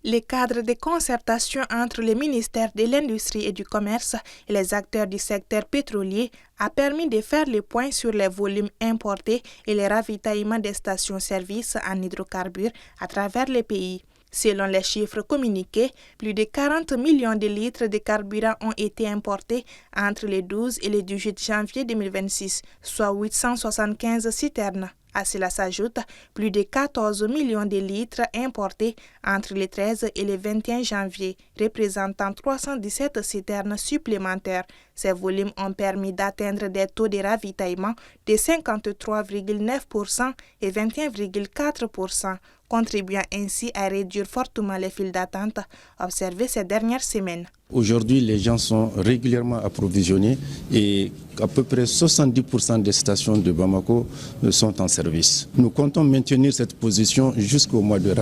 Le cadre de concertation entre le ministère de l'Industrie et du Commerce et les acteurs du secteur pétrolier a permis de faire le point sur les volumes importés et le ravitaillement des stations-service en hydrocarbures à travers le pays. Selon les chiffres communiqués, plus de 40 millions de litres de carburant ont été importés entre le 12 et le 18 janvier 2026, soit 875 citernes. À cela s'ajoute plus de 14 millions de litres importés entre le 13 et le 21 janvier, représentant 317 citernes supplémentaires. Ces volumes ont permis d'atteindre des taux de ravitaillement de 53,9% et 21,4%, contribuant ainsi à réduire fortement les files d'attente observées ces dernières semaines. Aujourd'hui, les gens sont régulièrement approvisionnés et à peu près 70% des stations de Bamako sont en service. Nous comptons maintenir cette position jusqu'au mois de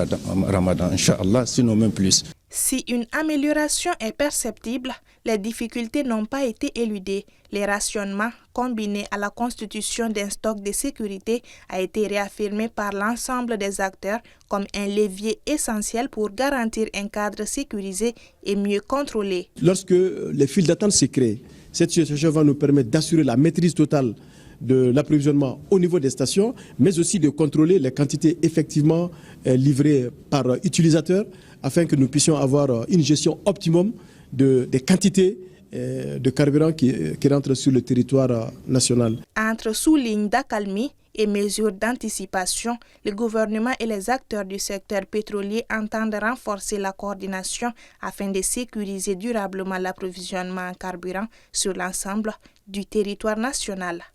Ramadan, Inch'Allah, sinon même plus. Si une amélioration est perceptible, les difficultés n'ont pas été éludées. Le rationnement, combiné à la constitution d'un stock de sécurité, a été réaffirmé par l'ensemble des acteurs comme un levier essentiel pour garantir un cadre sécurisé et mieux contrôlé. Lorsque les files d'attente se créent, cette situation va nous permettre d'assurer la maîtrise totale de l'approvisionnement au niveau des stations, mais aussi de contrôler les quantités effectivement livrées par utilisateur, afin que nous puissions avoir une gestion optimum des quantités de carburant qui rentrent sur le territoire national. Entre sous-lignes d'accalmie et mesures d'anticipation, le gouvernement et les acteurs du secteur pétrolier entendent renforcer la coordination afin de sécuriser durablement l'approvisionnement en carburant sur l'ensemble du territoire national.